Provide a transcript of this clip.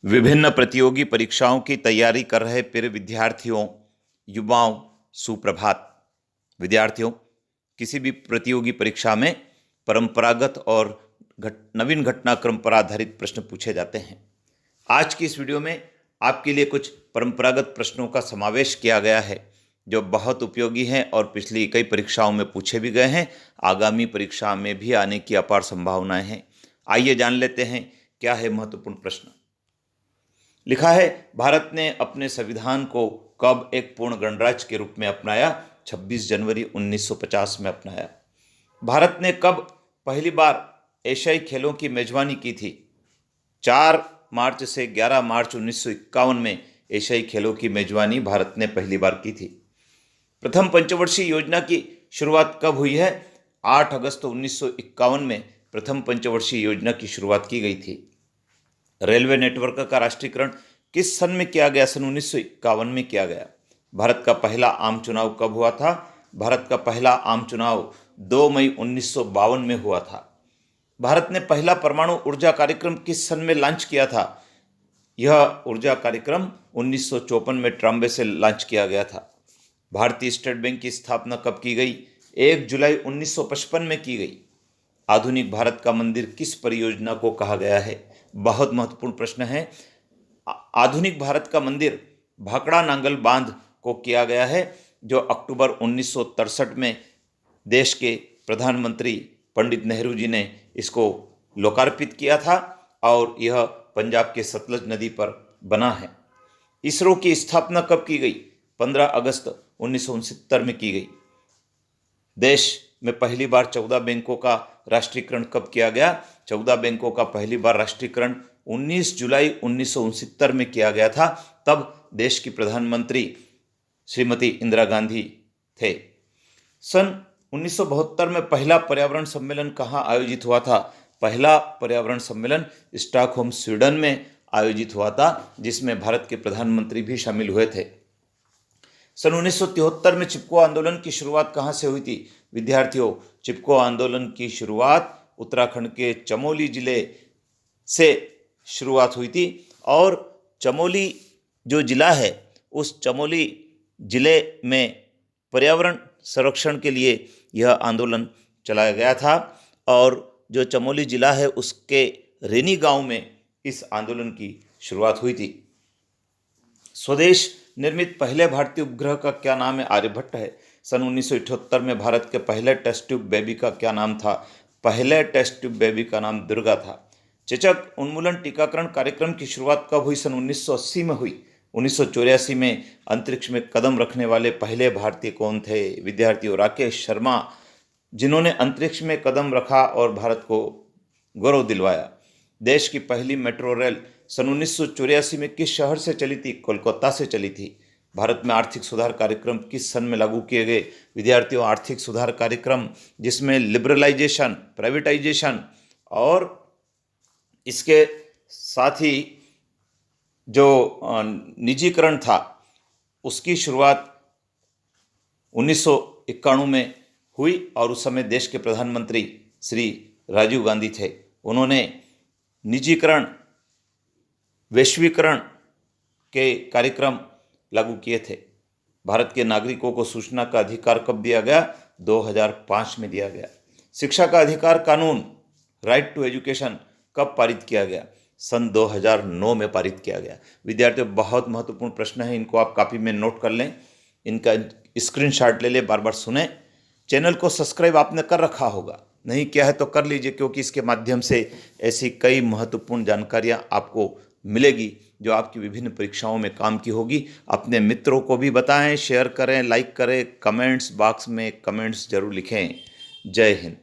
विभिन्न प्रतियोगी परीक्षाओं की तैयारी कर रहे प्रिय विद्यार्थियों, युवाओं, सुप्रभात। विद्यार्थियों, किसी भी प्रतियोगी परीक्षा में परंपरागत और नवीन घटनाक्रम पर आधारित प्रश्न पूछे जाते हैं। आज की इस वीडियो में आपके लिए कुछ परंपरागत प्रश्नों का समावेश किया गया है जो बहुत उपयोगी हैं और पिछली कई परीक्षाओं में पूछे भी गए हैं। आगामी परीक्षा में भी आने की अपार संभावनाएं हैं। आइए जान लेते हैं क्या है महत्वपूर्ण प्रश्न। लिखा है, भारत ने अपने संविधान को कब एक पूर्ण गणराज्य के रूप में अपनाया? 26 जनवरी 1950 में अपनाया। भारत ने कब पहली बार एशियाई खेलों की मेजबानी की थी? 4 मार्च से 11 मार्च 1951 में एशियाई खेलों की मेजबानी भारत ने पहली बार की थी। प्रथम पंचवर्षीय योजना की शुरुआत कब हुई है? 8 अगस्त 1951 में प्रथम पंचवर्षीय योजना की शुरुआत की गई थी। रेलवे नेटवर्क का राष्ट्रीयकरण किस सन में किया गया? सन 1951 में किया गया। भारत का पहला आम चुनाव कब हुआ था? भारत का पहला आम चुनाव 2 मई 1952 में हुआ था। भारत ने पहला परमाणु ऊर्जा कार्यक्रम किस सन में लॉन्च किया था? यह ऊर्जा कार्यक्रम 1954 में ट्राम्बे से लॉन्च किया गया था। भारतीय स्टेट बैंक की स्थापना कब की गई? 1 जुलाई 1955 में की गई। आधुनिक भारत का मंदिर किस परियोजना को कहा गया है? बहुत महत्वपूर्ण प्रश्न है। आधुनिक भारत का मंदिर भाखड़ा नांगल बांध को किया गया है, जो अक्टूबर 1963 में देश के प्रधानमंत्री पंडित नेहरू जी ने इसको लोकार्पित किया था और यह पंजाब के सतलज नदी पर बना है। इसरो की स्थापना कब की गई? 15 अगस्त 1969 में की गई। देश में पहली बार 14 बैंकों का राष्ट्रीयकरण कब किया गया? 14 बैंकों का पहली बार राष्ट्रीयकरण 19 जुलाई 1969 में किया गया था। तब देश की प्रधानमंत्री श्रीमती इंदिरा गांधी थे। सन 1972 में पहला पर्यावरण सम्मेलन कहाँ आयोजित हुआ था? पहला पर्यावरण सम्मेलन स्टॉकहोम, स्वीडन में आयोजित हुआ था, जिसमें भारत के प्रधानमंत्री भी शामिल हुए थे। सन 1973 में चिपको आंदोलन की शुरुआत कहाँ से हुई थी? विद्यार्थियों, चिपको आंदोलन की शुरुआत उत्तराखंड के चमोली जिले से शुरुआत हुई थी और चमोली जो जिला है, उस चमोली जिले में पर्यावरण संरक्षण के लिए यह आंदोलन चलाया गया था और जो चमोली जिला है उसके रेनी गांव में इस आंदोलन की शुरुआत हुई थी। स्वदेश निर्मित पहले भारतीय उपग्रह का क्या नाम है? आर्यभट्ट है। सन 1978 में भारत के पहले टेस्ट ट्यूब बेबी का क्या नाम था? पहले टेस्ट ट्यूब बेबी का नाम दुर्गा था। चेचक उन्मूलन टीकाकरण कार्यक्रम की शुरुआत कब हुई? सन 1980 में हुई। 1984 में अंतरिक्ष में कदम रखने वाले पहले भारतीय कौन थे? विद्यार्थियों, राकेश शर्मा, जिन्होंने अंतरिक्ष में कदम रखा और भारत को गौरव दिलवाया। देश की पहली मेट्रो रेल सन 1984 में किस शहर से चली थी? कोलकाता से चली थी। भारत में आर्थिक सुधार कार्यक्रम किस सन में लागू किए गए? विद्यार्थियों, आर्थिक सुधार कार्यक्रम जिसमें लिबरलाइजेशन, प्राइवेटाइजेशन और इसके साथ ही जो निजीकरण था, उसकी शुरुआत 1991 में हुई और उस समय देश के प्रधानमंत्री श्री राजीव गांधी थे। उन्होंने निजीकरण, वैश्वीकरण के कार्यक्रम लागू किए थे। भारत के नागरिकों को सूचना का अधिकार कब दिया गया? 2005 में दिया गया। शिक्षा का अधिकार कानून, राइट टू एजुकेशन, कब पारित किया गया? सन 2009 में पारित किया गया। विद्यार्थियों, बहुत महत्वपूर्ण प्रश्न है, इनको आप कॉपी में नोट कर लें, इनका स्क्रीनशॉट ले लें, बार बार सुने। चैनल को सब्सक्राइब आपने कर रखा होगा, नहीं किया है तो कर लीजिए, क्योंकि इसके माध्यम से ऐसी कई महत्वपूर्ण जानकारियां आपको मिलेगी जो आपकी विभिन्न परीक्षाओं में काम की होगी। अपने मित्रों को भी बताएं, शेयर करें, लाइक करें, कमेंट्स बॉक्स में कमेंट्स जरूर लिखें। जय हिंद।